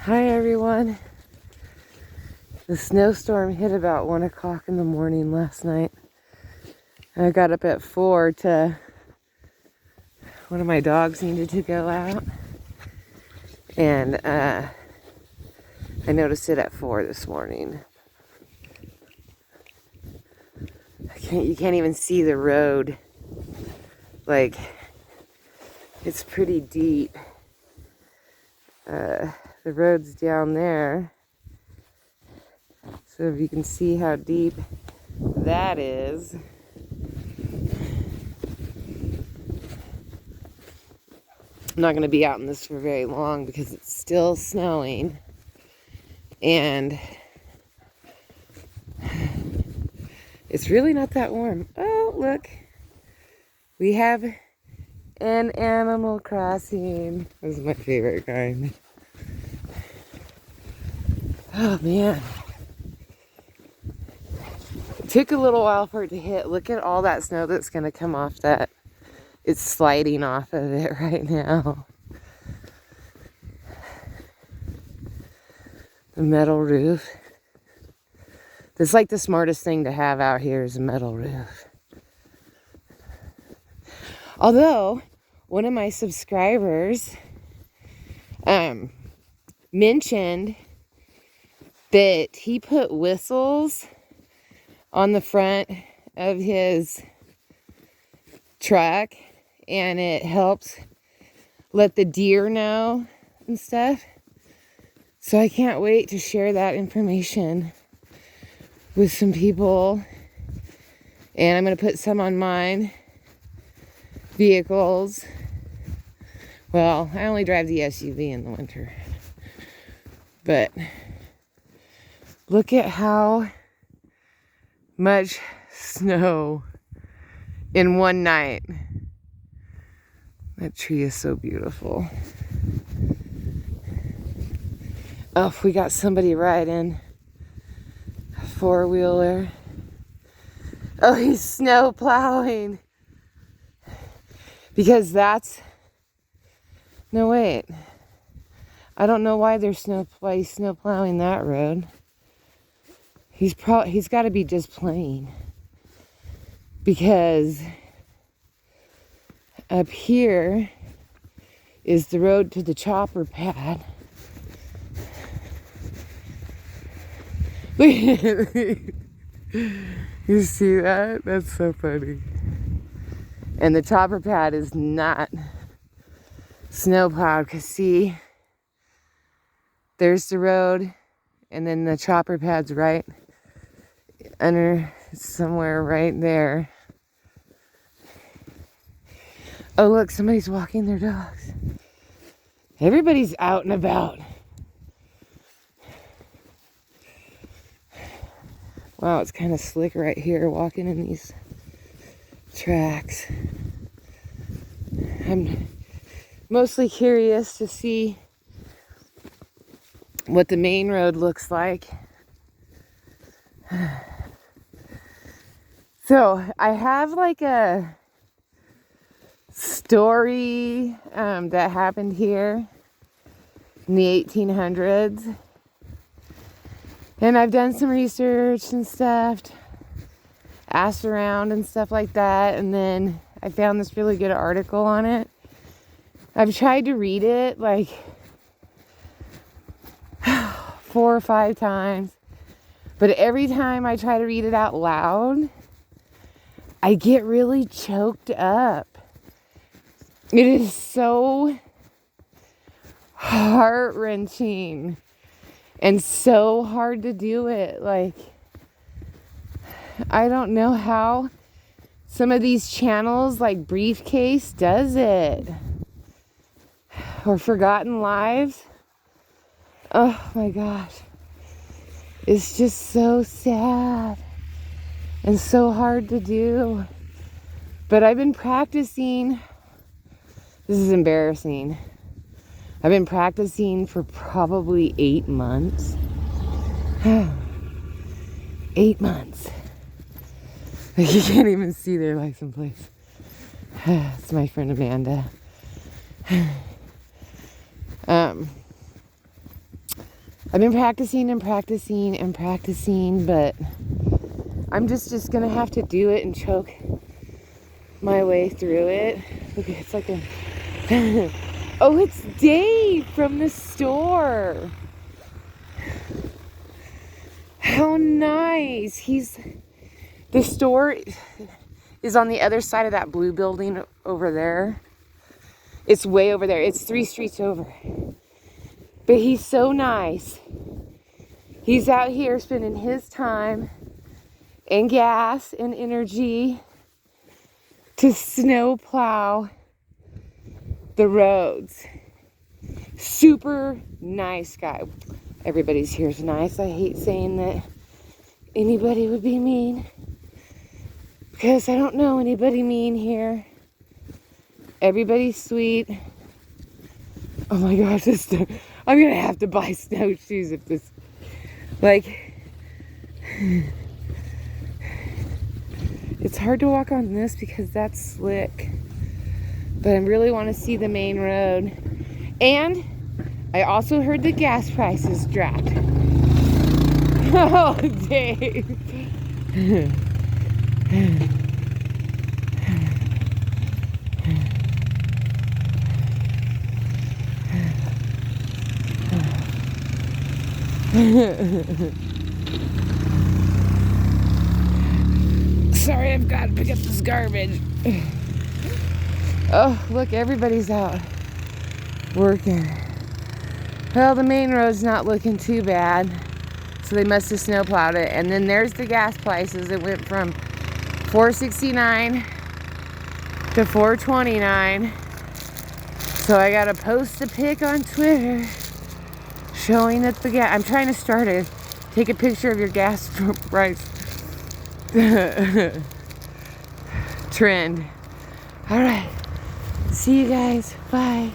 Hi everyone. The snowstorm hit about 1 o'clock in the morning last night. I got up at 4 to, one of my dogs needed to go out. And I noticed it at 4 this morning. You can't even see the road. Like, it's pretty deep. The road's down there. So if you can see how deep that is. I'm not going to be out in this for very long because it's still snowing. And it's really not that warm. Oh, look. We have an Animal Crossing. This is my favorite kind. Oh, man. It took a little while for it to hit. Look at all that snow that's going to come off that. It's sliding off of it right now. The metal roof. That's like the smartest thing to have out here is a metal roof. Although, one of my subscribers mentioned that he put whistles on the front of his truck and it helps let the deer know and stuff. So I can't wait to share that information with some people. And I'm going to put some on mine. Vehicles. Well, I only drive the SUV in the winter. But look at how much snow in one night. That tree is so beautiful. Oh, we got somebody riding a four-wheeler. Oh, he's snow plowing. Because that's... No, wait. I don't know why he's snow plowing that road. He's got to be just playing. Because up here is the road to the chopper pad. You see that? That's so funny. And the chopper pad is not snow plowed because see, there's the road and then the chopper pad's right under somewhere right there. Oh look, somebody's walking their dogs. Everybody's out and about. Wow, it's kind of slick right here walking in these tracks. I'm mostly curious to see what the main road looks like. So I have like a story that happened here in the 1800s. And I've done some research and stuff, asked around and stuff like that, and then I found this really good article on it. I've tried to read it like 4 or 5 times, but every time I try to read it out loud, I get really choked up. It is so heart-wrenching and so hard to do it. Like, I don't know how some of these channels like Briefcase does it. Or Forgotten Lives. Oh my gosh. It's just so sad. And so hard to do. But I've been practicing. This is embarrassing. I've been practicing for probably 8 months. 8 months. You can't even see their license plates. It's my friend Amanda. I've been practicing and practicing and practicing, but I'm just gonna have to do it and choke my way through it. Look, it's like a oh, it's Dave from the store. How nice. The store is on the other side of that blue building over there. It's way over there. It's 3 streets over. But he's so nice. He's out here spending his time and gas and energy to snow plow the roads. Super nice guy. Everybody's here is nice. I hate saying that anybody would be mean, because I don't know anybody mean here. Everybody's sweet. Oh my gosh, I'm gonna have to buy snowshoes if this, like, it's hard to walk on this because that's slick, but I really want to see the main road. And I also heard the gas prices dropped. Oh, Dave. Sorry, I've got to pick up this garbage. Oh, look, everybody's out working. Well, the main road's not looking too bad, so they must have snowplowed it. And then there's the gas prices. It went from $4.69 to $4.29. So I gotta post a pic on Twitter showing that the gas. I'm trying to take a picture of your gas price trend. All right, see you guys. Bye.